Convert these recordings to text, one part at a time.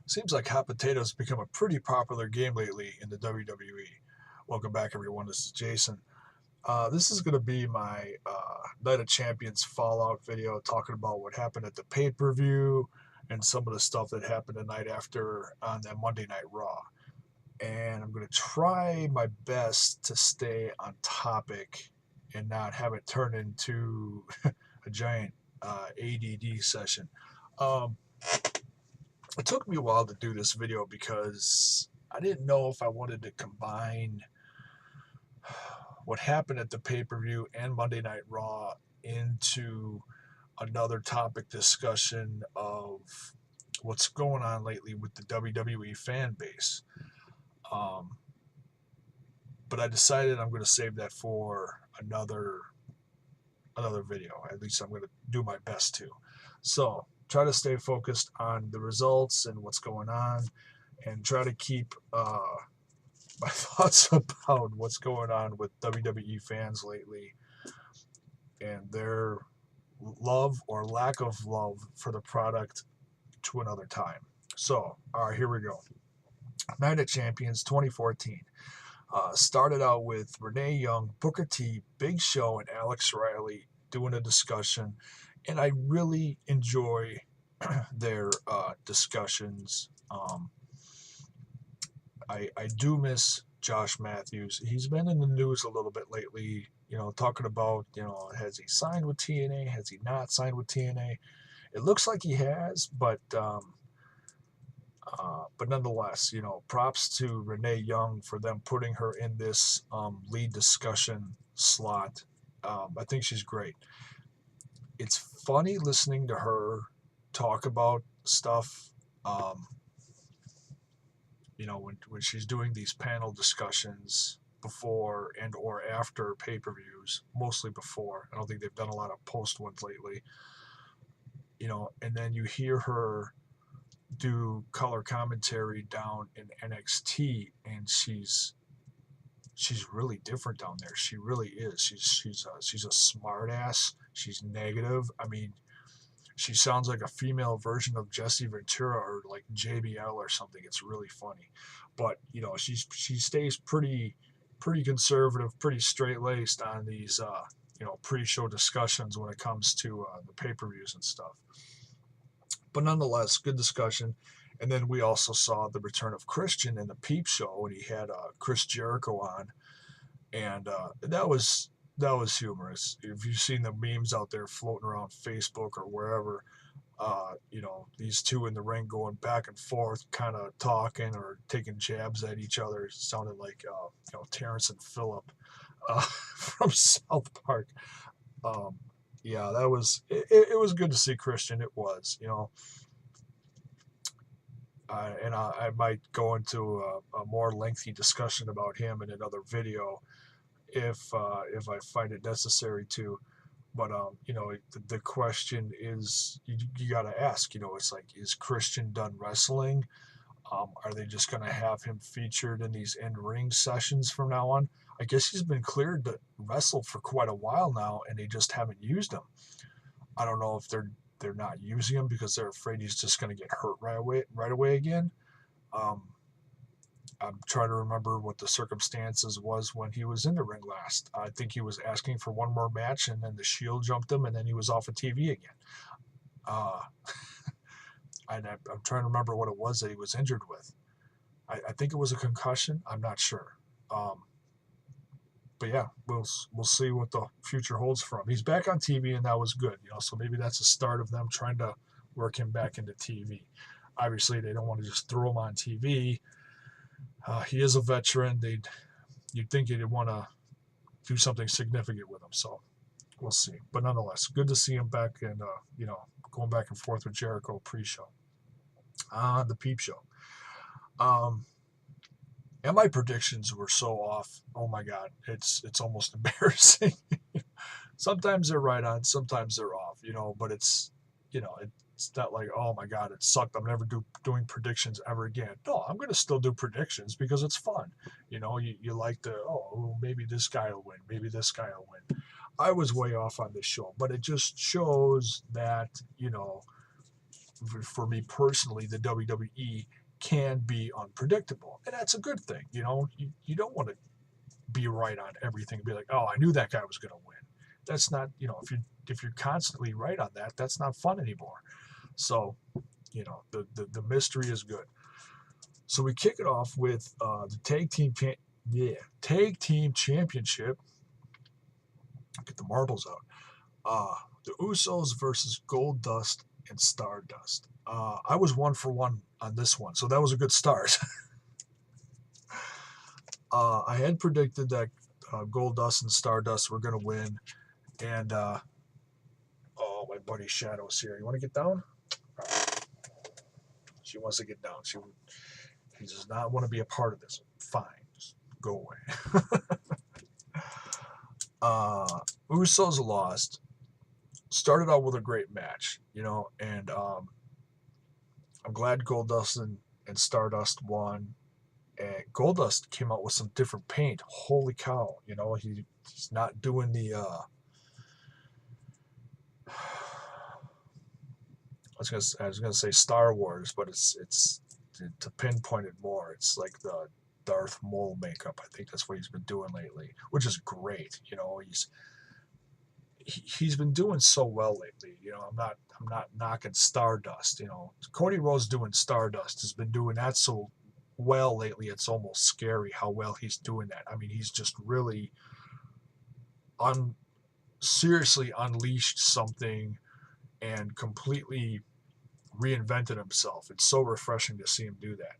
Seems like hot potatoes become a pretty popular game lately in the WWE. Welcome back, everyone. This is Jason. This is going to be my Night of Champions Fallout video talking about what happened at the pay per view and some of the stuff that happened the night after on that Monday Night Raw. And I'm going to try my best to stay on topic and not have it turn into a giant ADD session. Um, it took me a while to do this video because I didn't know if I wanted to combine what happened at the pay per view and Monday Night Raw into another topic discussion of what's going on lately with the WWE fan base. Um, but I decided I'm going to save that for another video. At least I'm going to do my best to. So try to stay focused on the results and what's going on, and try to keep my thoughts about what's going on with WWE fans lately and their love or lack of love for the product to another time. So, all right, here we go. Night of Champions 2014. Started out with Renee Young, Booker T, Big Show, and Alex Riley doing a discussion. And I really enjoy their discussions. I do miss Josh Matthews. He's been in the news a little bit lately, talking about, has he signed with TNA? Has he not signed with TNA? It looks like he has, but nonetheless, props to Renee Young for them putting her in this lead discussion slot. I think she's great. It's funny listening to her talk about stuff. Um, when she's doing these panel discussions before and or after pay-per-views, mostly before. I don't think they've done a lot of post ones lately. And then you hear her do color commentary down in NXT, and she's really different down there. She really is. She's a smart ass. She's negative. I mean, she sounds like a female version of Jesse Ventura or like JBL or something. It's really funny, but she stays pretty conservative, pretty straight laced on these pre-show discussions when it comes to the pay-per-views and stuff. But nonetheless, good discussion. And then we also saw the return of Christian in the Peep Show when he had Chris Jericho on, and that was humorous. If you've seen the memes out there floating around Facebook or wherever, these two in the ring going back and forth, kind of talking or taking jabs at each other. It sounded like Terrence and Phillip from South Park. Um, yeah, that was it was good to see Christian. It was, and I might go into a more lengthy discussion about him in another video if I find it necessary to. But the question is, you got to ask. It's like, is Christian done wrestling? Are they just going to have him featured in these in-ring sessions from now on? I guess he's been cleared to wrestle for quite a while now, and they just haven't used him. I don't know if they're not using him because they're afraid he's just going to get hurt right away again. Um, I'm trying to remember what the circumstances was when he was in the ring last. I think he was asking for one more match, and then the Shield jumped him, and then he was off of TV again. Uh, I'm trying to remember what it was that he was injured with. I think it was a concussion. I'm not sure. But yeah, we'll see what the future holds for him. He's back on TV, and that was good. So maybe that's the start of them trying to work him back into TV. Obviously, they don't want to just throw him on TV. He is a veteran. You'd think they'd want to do something significant with him. So we'll see. But nonetheless, good to see him back and going back and forth with Jericho pre-show. The Peep Show. And my predictions were so off. Oh my God, it's almost embarrassing. Sometimes they're right on, sometimes they're off. But it's not like, oh my God, it sucked. I'm never doing predictions ever again. No, I'm gonna still do predictions because it's fun. You like to, maybe this guy will win, maybe this guy will win. I was way off on this show, but it just shows that for me personally, the WWE can be unpredictable, and that's a good thing. You don't want to be right on everything and be like, oh, I knew that guy was going to win. That's not, if you're constantly right on that, that's not fun anymore. So, the mystery is good. So we kick it off with the tag team championship. Get the marbles out. The Usos versus Goldust and Stardust. I was 1-for-1 on this one, so that was a good start. I had predicted that Goldust and Stardust were going to win, and oh, my buddy Shadow's here. You want to get down? She wants to get down. She does not want to be a part of this. Fine, just go away. Usos lost. Started out with a great match, and I'm glad Goldust and Stardust won. And Goldust came out with some different paint. Holy cow! He's not doing the. I was gonna say Star Wars, but it's to pinpoint it more. It's like the Darth Maul makeup. I think that's what he's been doing lately, which is great. He's been doing so well lately. I'm not knocking Stardust. Cody Rhodes doing Stardust has been doing that so well lately. It's almost scary how well he's doing that. I mean, he's just really seriously unleashed something and completely reinvented himself. It's so refreshing to see him do that.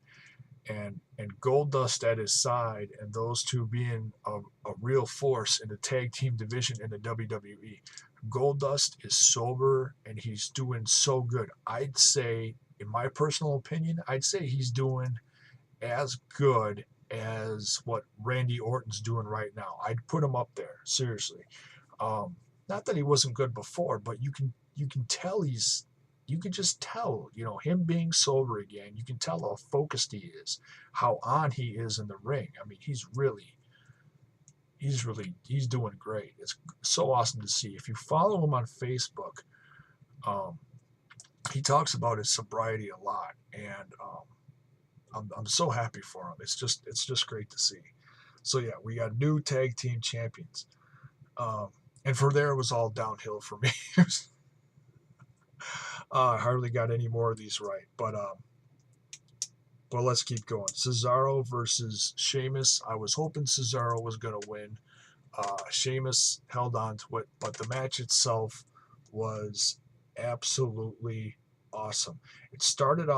And Goldust at his side, and those two being a real force in the tag team division in the WWE. Goldust is sober and he's doing so good. I'd say, in my personal opinion, he's doing as good as what Randy Orton's doing right now. I'd put him up there, seriously. Not that he wasn't good before, but you can tell you can just tell, him being sober again, you can tell how focused he is, how on he is in the ring. I mean, he's doing great. It's so awesome to see. If you follow him on Facebook, he talks about his sobriety a lot, and I'm so happy for him. It's just great to see. So yeah, we got new tag team champions, and from there it was all downhill for me. I hardly got any more of these right, but let's keep going. Cesaro versus Sheamus. I was hoping Cesaro was going to win. Sheamus held on to it, but the match itself was absolutely awesome. It started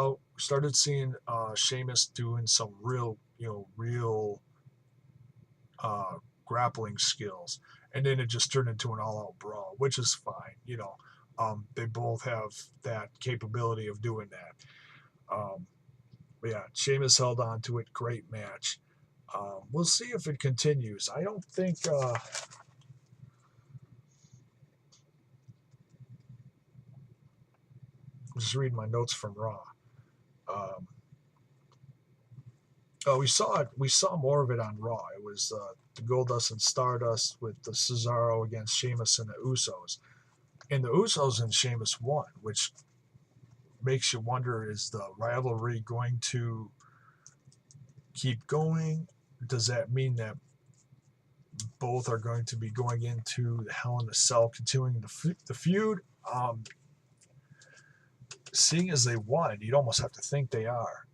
seeing Sheamus doing some real grappling skills, and then it just turned into an all-out brawl, which is fine. They both have that capability of doing that. But yeah, Sheamus held on to it. Great match. We'll see if it continues. I don't think. I'm just reading my notes from Raw. We saw it. We saw more of it on Raw. It was the Goldust and Stardust with the Cesaro against Sheamus and the Usos. And the Usos and Sheamus won, which makes you wonder, is the rivalry going to keep going? Does that mean that both are going to be going into the Hell in a Cell, continuing the feud? Seeing as they won, you'd almost have to think they are.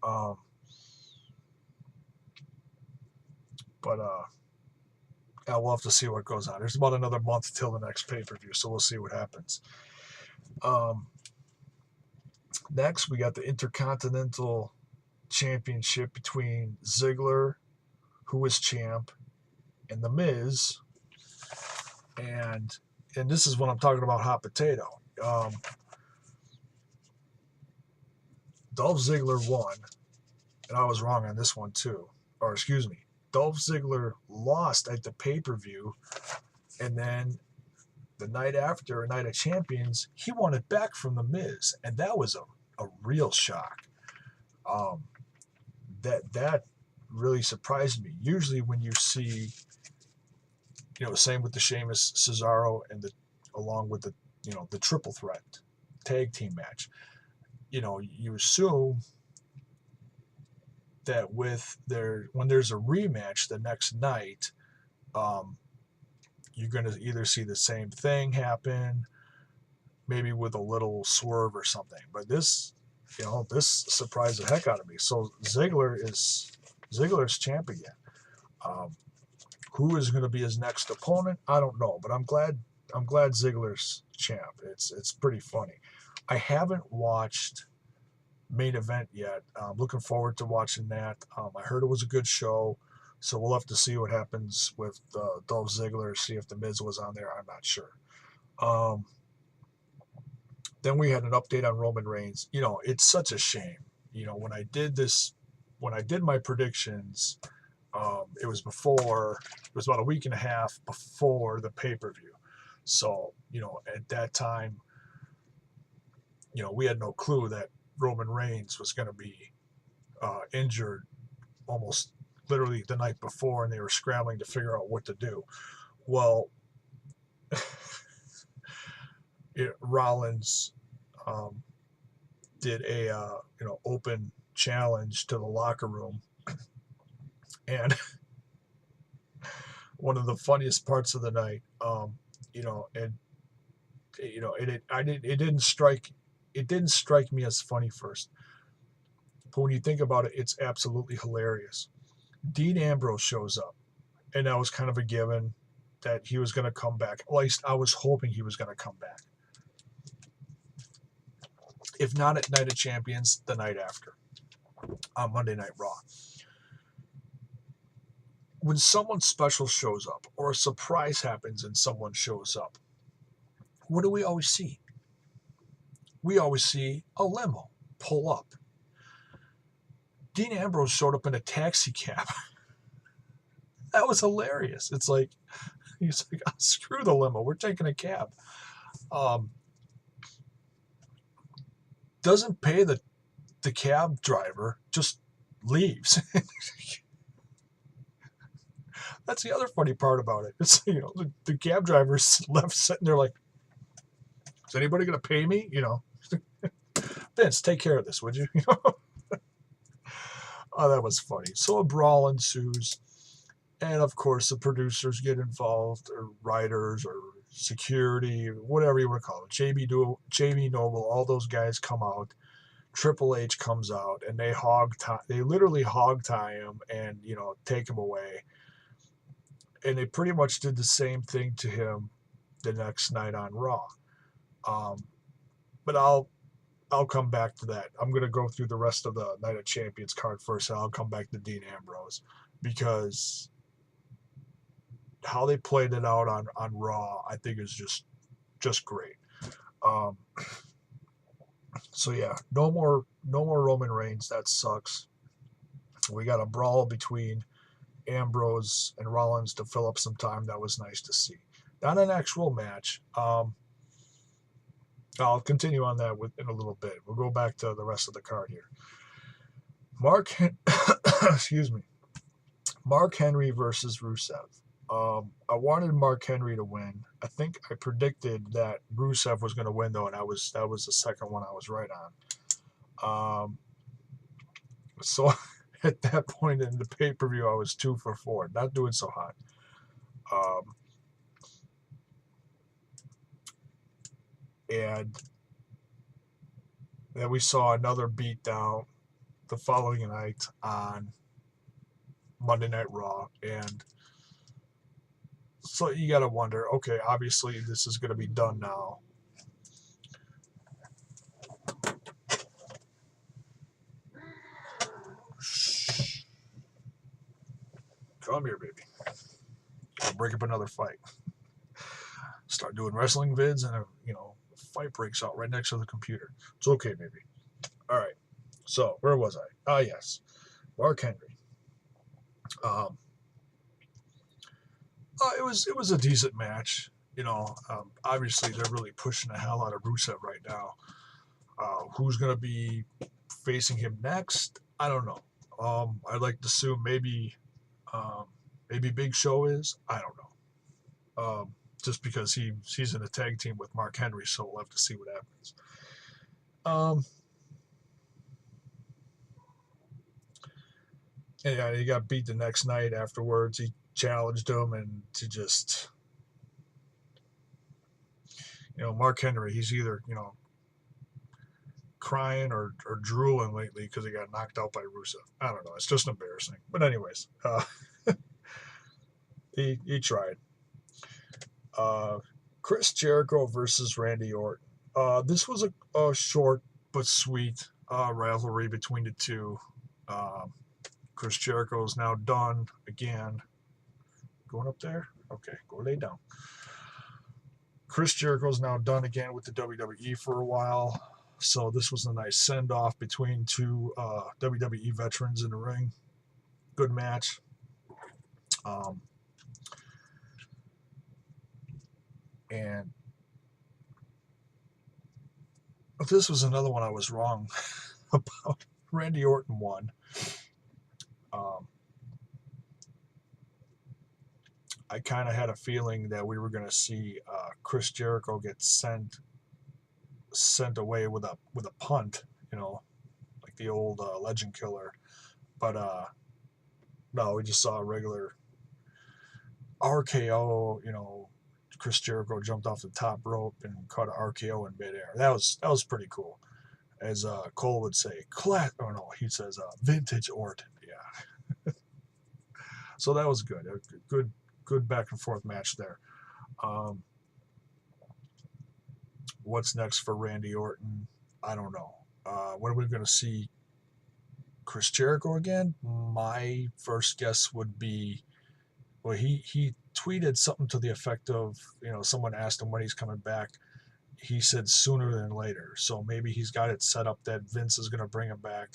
But we'll have to see what goes on. There's about another month till the next pay-per-view, so we'll see what happens. Next, we got the Intercontinental Championship between Ziggler, who was champ, and The Miz. And this is when I'm talking about hot potato. Dolph Ziggler won, and I was wrong on this one too. Or excuse me, Dolph Ziggler lost at the pay-per-view, and then the night after, Night of Champions, he won it back from The Miz, and that was a real shock. That really surprised me. Usually when you see, same with the Sheamus, Cesaro, and along with the triple threat tag team match, you assume that when there's a rematch the next night, um, you're going to either see the same thing happen, maybe with a little swerve or something. But this surprised the heck out of me. So Ziggler's champ again. Um, who is going to be his next opponent? I don't know, but I'm glad Ziggler's champ. It's pretty funny. I haven't watched Main Event yet. I'm looking forward to watching that. I heard it was a good show, so we'll have to see what happens with Dolph Ziggler. See if the Miz was on there. I'm not sure. Um, then we had an update on Roman Reigns. It's such a shame. When I did my predictions, it was about a week and a half before the pay-per-view. So, at that time, we had no clue that Roman Reigns was going to be injured almost literally the night before, and they were scrambling to figure out what to do. Well, Rollins did a open challenge to the locker room, and one of the funniest parts of the night, and it didn't strike me as funny first, but when you think about it, it's absolutely hilarious. Dean Ambrose shows up, and that was kind of a given that he was going to come back. At least I was hoping he was going to come back. If not at Night of Champions, the night after, on Monday Night Raw. When someone special shows up, or a surprise happens and someone shows up, what do we always see? We always see a limo pull up. Dean Ambrose showed up in a taxi cab. That was hilarious. It's like, he's like, oh, screw the limo, we're taking a cab. Doesn't pay the cab driver, just leaves. That's the other funny part about it. It's, the cab driver's left sitting there like, is anybody going to pay me? Vince, take care of this, would you? Oh, that was funny. So a brawl ensues. And of course, the producers get involved, or writers, or security, whatever you want to call it. JB Noble, all those guys come out. Triple H comes out, and they literally hog tie him and take him away. And they pretty much did the same thing to him the next night on Raw. But I'll come back to that. I'm going to go through the rest of the Night of Champions card first, and I'll come back to Dean Ambrose, because how they played it out on Raw, I think, is just great. So yeah, no more Roman Reigns. That sucks. We got a brawl between Ambrose and Rollins to fill up some time. That was nice to see. Not an actual match. I'll continue on that in a little bit. We'll go back to the rest of the card here. Excuse me. Mark Henry versus Rusev. I wanted Mark Henry to win. I think I predicted that Rusev was going to win, though, and that was the second one I was right on. So at that point in the pay-per-view, I was 2 for 4. Not doing so hot. And then we saw another beatdown the following night on Monday Night Raw, and so you got to wonder, okay, obviously this is going to be done now. Shh. Come here, baby. I'll break up another fight. Start doing wrestling vids, and a fight breaks out right next to the computer. It's okay, baby. All right. So where was I? Yes, Mark Henry. It was a decent match. Obviously they're really pushing the hell out of Rusev right now. Who's going to be facing him next? I don't know. I'd like to assume maybe Big Show is. I don't know. Just because he's in a tag team with Mark Henry, so we'll have to see what happens. And yeah, he got beat the next night afterwards. He challenged him, and to just, Mark Henry, he's either, crying or drooling lately because he got knocked out by Rusev. I don't know. It's just embarrassing. But anyways, he tried. Chris Jericho versus Randy Orton. This was a short but sweet rivalry between the two. Um, Chris Jericho is now done again. Going up there? Okay, go lay down. Chris Jericho's now done again with the WWE for a while. So this was a nice send off between two WWE veterans in the ring. Good match. And this was another one I was wrong about. Randy Orton won. I kind of had a feeling that we were going to see Chris Jericho get sent away with a punt, like the old Legend Killer. But no, we just saw a regular RKO. Chris Jericho jumped off the top rope and caught an RKO in midair. That was pretty cool. As Cole would say, he says vintage Orton. Yeah. So that was good. A good back and forth match there. What's next for Randy Orton? I don't know. When are we going to see Chris Jericho again? My first guess would be, well, he tweeted something to the effect of, someone asked him when he's coming back. He said sooner than later. So maybe he's got it set up that Vince is going to bring him back.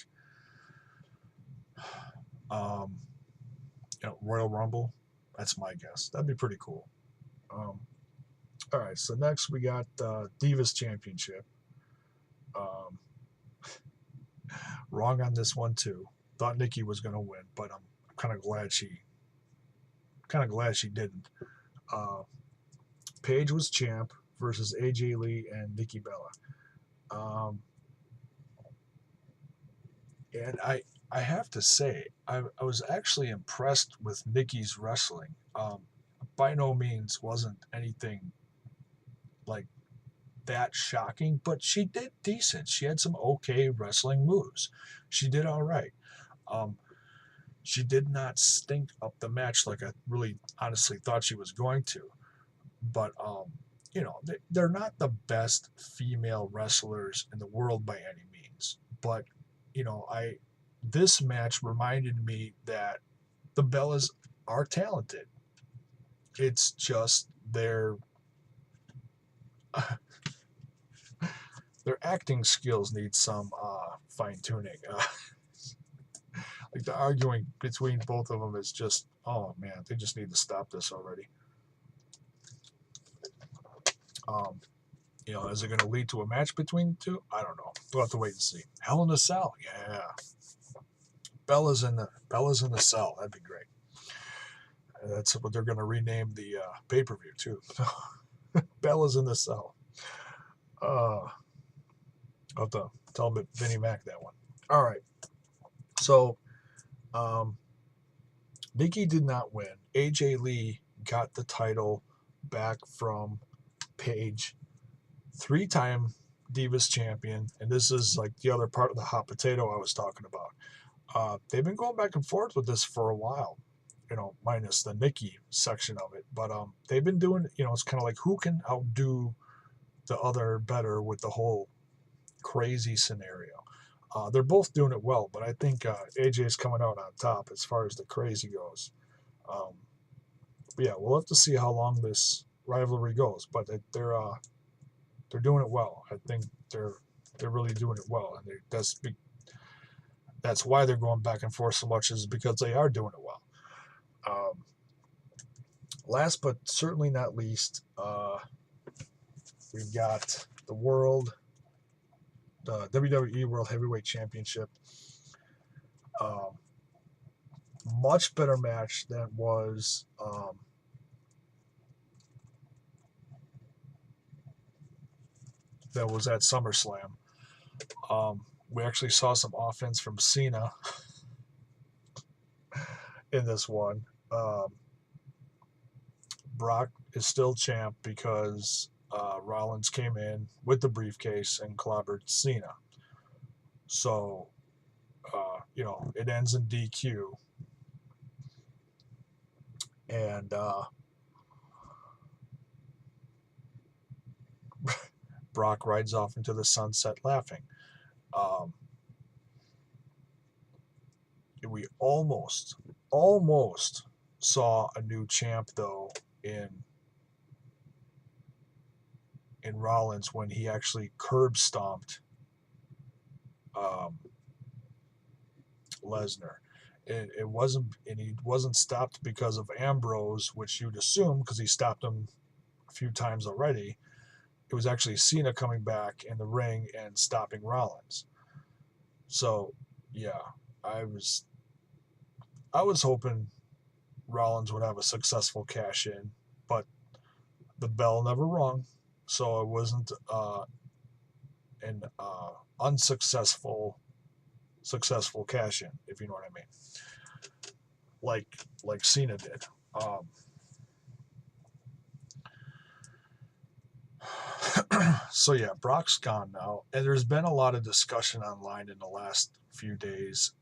Royal Rumble. That's my guess. That'd be pretty cool. All right. So next we got Divas Championship. Wrong on this one too. Thought Nikki was going to win, but I'm kind of glad she didn't. Paige was champ versus AJ Lee and Nikki Bella. And I have to say, I was actually impressed with Nikki's wrestling. By no means wasn't anything like that shocking, but she did decent. She had some okay wrestling moves. She did all right. She did not stink up the match like I really honestly thought she was going to. But they're not the best female wrestlers in the world by any means. But this match reminded me that the Bellas are talented. It's just their acting skills need some fine tuning. Like the arguing between both of them is just, oh man, they just need to stop this already. Is it going to lead to a match between the two? I don't know. We'll have to wait and see. Hell in a Cell, yeah. Bella's in the Cell. That'd be great. That's what they're going to rename the pay-per-view too. Bella's in the Cell. I'll have to tell Vinnie Mac that one. All right. So, Nikki did not win. AJ Lee got the title back from Paige. 3-time Divas champion, and this is like the other part of the hot potato I was talking about. They've been going back and forth with this for a while, minus the Nikki section of it. But they've been doing, it's kind of like who can outdo the other better with the whole crazy scenario. They're both doing it well, but I think AJ's coming out on top as far as the crazy goes. Yeah, we'll have to see how long this rivalry goes, but they're doing it well. I think they're really doing it well, and that's why they're going back and forth so much, is because they are doing it well. Last but certainly not least, we've got the WWE World Heavyweight Championship. Much better match than was at SummerSlam. We actually saw some offense from Cena. in this one. Brock is still champ because Rollins came in with the briefcase and clobbered Cena. So, it ends in DQ. And Brock rides off into the sunset laughing. Um, we almost saw a new champ though in Rollins when he actually curb stomped Lesnar. It wasn't, and he wasn't stopped because of Ambrose, which you'd assume because he stopped him a few times already. It was actually Cena coming back in the ring and stopping Rollins. So, yeah, I was hoping Rollins would have a successful cash in, but the bell never rung, so it wasn't an unsuccessful cash in, if you know what I mean. Like Cena did. So yeah, Brock's gone now, and there's been a lot of discussion online in the last few days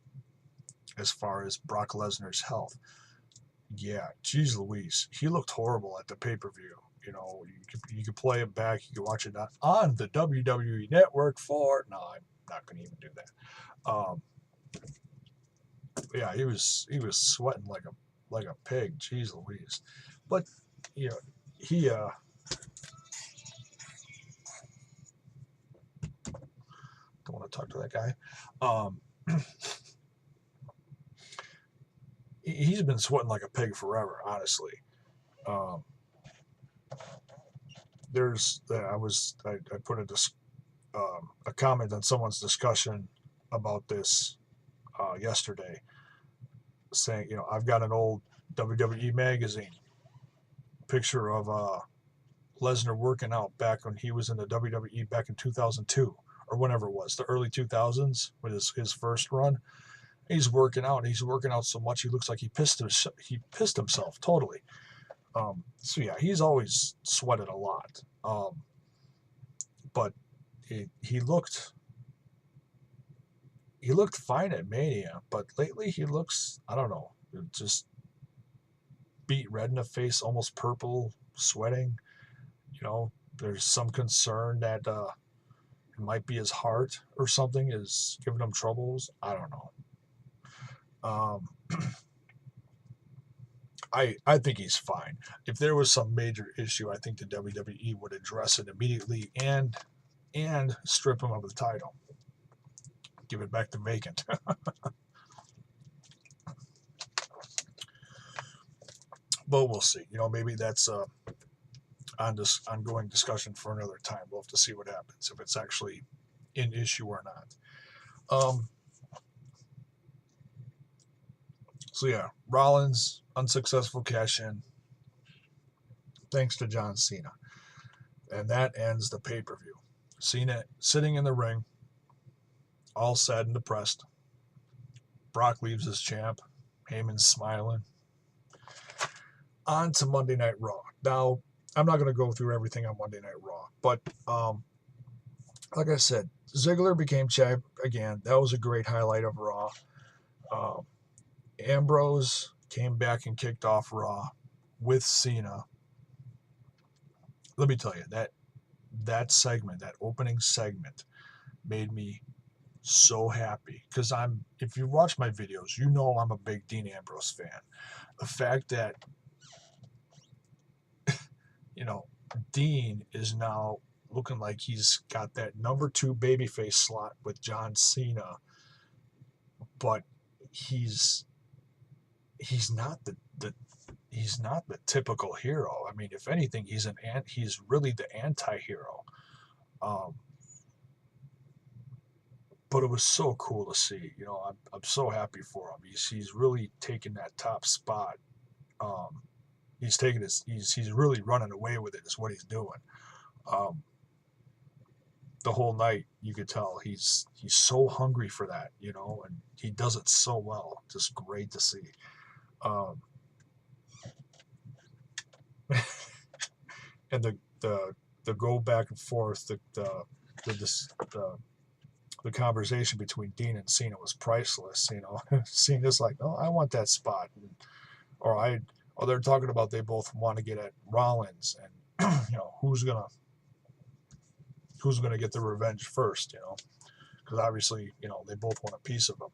as far as Brock Lesnar's health. Yeah, geez Louise, he looked horrible at the pay-per-view. You could play it back, you could watch it on the WWE Network for. No, I'm not going to even do that. Yeah, he was sweating like a pig. Jeez Louise, but he don't want to talk to that guy. He's been sweating like a pig forever, honestly. I put a comment on someone's discussion about this yesterday, saying, I've got an old WWE magazine picture of Lesnar working out back when he was in the WWE back in 2002 or whenever it was, the early 2000s with his first run. He's working out. He's working out so much he looks like he pissed himself totally. So yeah, he's always sweated a lot. But he looked fine at Mania, but lately he looks, I don't know, just beat red in the face, almost purple, sweating. There's some concern that it might be his heart or something is giving him troubles. I don't know. I think he's fine. If there was some major issue, I think the WWE would address it immediately and strip him of the title. Give it back to vacant. But we'll see. Maybe that's on this ongoing discussion for another time. We'll have to see what happens, if it's actually an issue or not. So yeah, Rollins, unsuccessful cash in, thanks to John Cena. And that ends the pay-per-view. Cena sitting in the ring, all sad and depressed. Brock leaves as champ. Heyman's smiling. On to Monday Night Raw. Now, I'm not going to go through everything on Monday Night Raw, but like I said, Ziggler became champ again. That was a great highlight of Raw. Ambrose came back and kicked off Raw with Cena. Let me tell you, that segment, that opening segment, made me so happy because if you watch my videos, I'm a big Dean Ambrose fan. The fact that Dean is now looking like he's got that number 2 babyface slot with John Cena, but he's not the typical hero. I mean, if anything, he's really the anti-hero. But it was so cool to see. I'm so happy for him. He's really taken that top spot. He's taking this. He's really running away with it. Is what he's doing. The whole night, you could tell he's so hungry for that. And he does it so well. Just great to see. Um, and the go back and forth, the conversation between Dean and Cena was priceless. You know, Cena's like, "Oh, I want that spot," or they're talking about they both want to get at Rollins, and you know, who's gonna get the revenge first. You know, because obviously, you know, they both want a piece of him.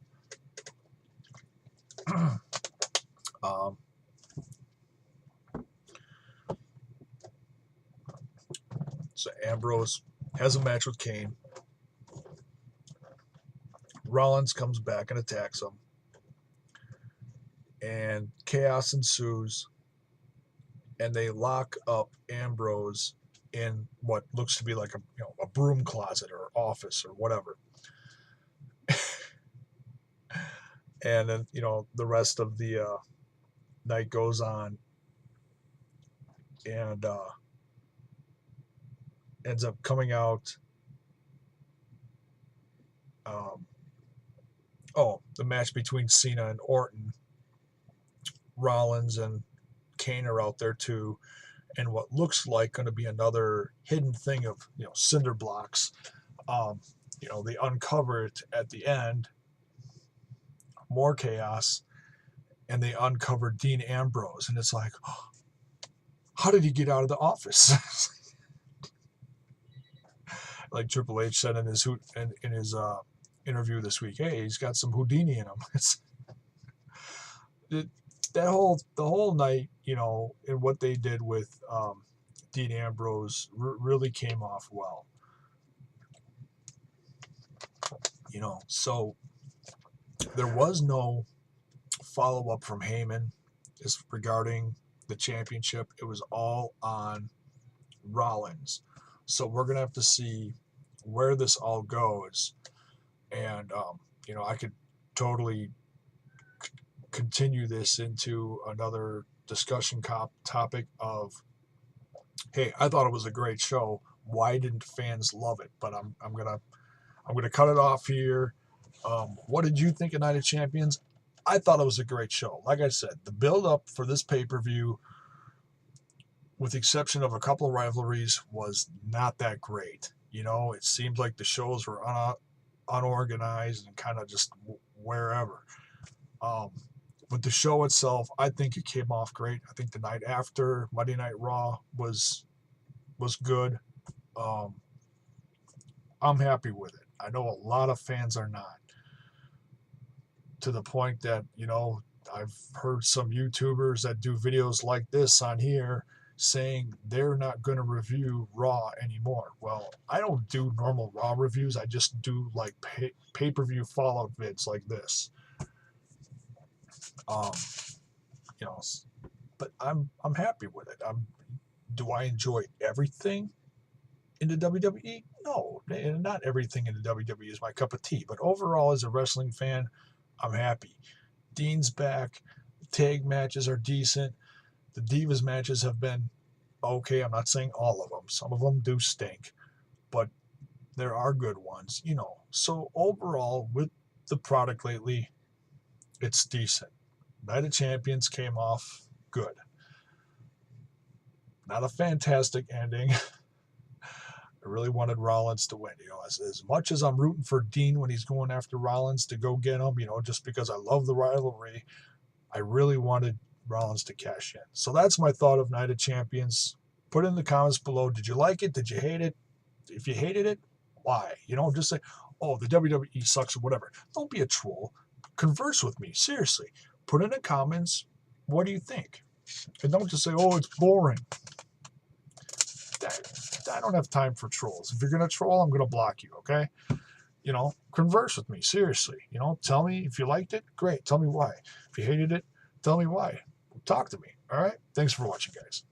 So Ambrose has a match with Kane. Rollins comes back and attacks him, and chaos ensues, and they lock up Ambrose in what looks to be like a broom closet or office or whatever. And then, you know, the rest of the night goes on, and ends up coming out. The match between Cena and Orton. Rollins and Kane are out there too, and what looks like going to be another hidden thing of, you know, cinder blocks. You know, they uncover it at the end. More chaos, and they uncover Dean Ambrose, and it's like, oh, how did he get out of the office? Like Triple H said in his interview this week, hey, he's got some Houdini in him. The whole night, you know, and what they did with Dean Ambrose really came off well. You know, so there was no follow-up from Heyman regarding the championship. It was all on Rollins. So we're going to have to see where this all goes. And, you know, I could totally continue this into another discussion topic of, hey, I thought it was a great show. Why didn't fans love it? But I'm gonna cut it off here. What did you think of Night of Champions? I thought it was a great show. Like I said, the build up for this pay-per-view, with the exception of a couple of rivalries, was not that great. You know, it seemed like the shows were unorganized and kind of just wherever. But the show itself, I think it came off great. I think the night after Monday Night Raw was good. I'm happy with it. I know a lot of fans are not. To the point that, you know, I've heard some YouTubers that do videos like this on here saying they're not going to review Raw anymore. Well, I don't do normal Raw reviews. I just do like pay-per-view follow-up vids like this. You know, but I'm happy with it. Do I enjoy everything in the WWE? No, not everything in the WWE is my cup of tea. But overall, as a wrestling fan, I'm happy. Dean's back. The tag matches are decent. The Divas matches have been okay. I'm not saying all of them. Some of them do stink, but there are good ones, you know. So overall, with the product lately, it's decent. Night of Champions came off good. Not a fantastic ending. I really wanted Rollins to win. You know, as much as I'm rooting for Dean when he's going after Rollins to go get him, you know, just because I love the rivalry, I really wanted Rollins to cash in. So that's my thought of Night of Champions. Put in the comments below. Did you like it? Did you hate it? If you hated it, why? You know, just say, oh, the WWE sucks or whatever. Don't be a troll. Converse with me. Seriously. Put in the comments, what do you think? And don't just say, oh, it's boring. I don't have time for trolls. If you're going to troll, I'm going to block you, okay? You know, converse with me, seriously. You know, tell me if you liked it, great. Tell me why. If you hated it, tell me why. Talk to me, all right? Thanks for watching, guys.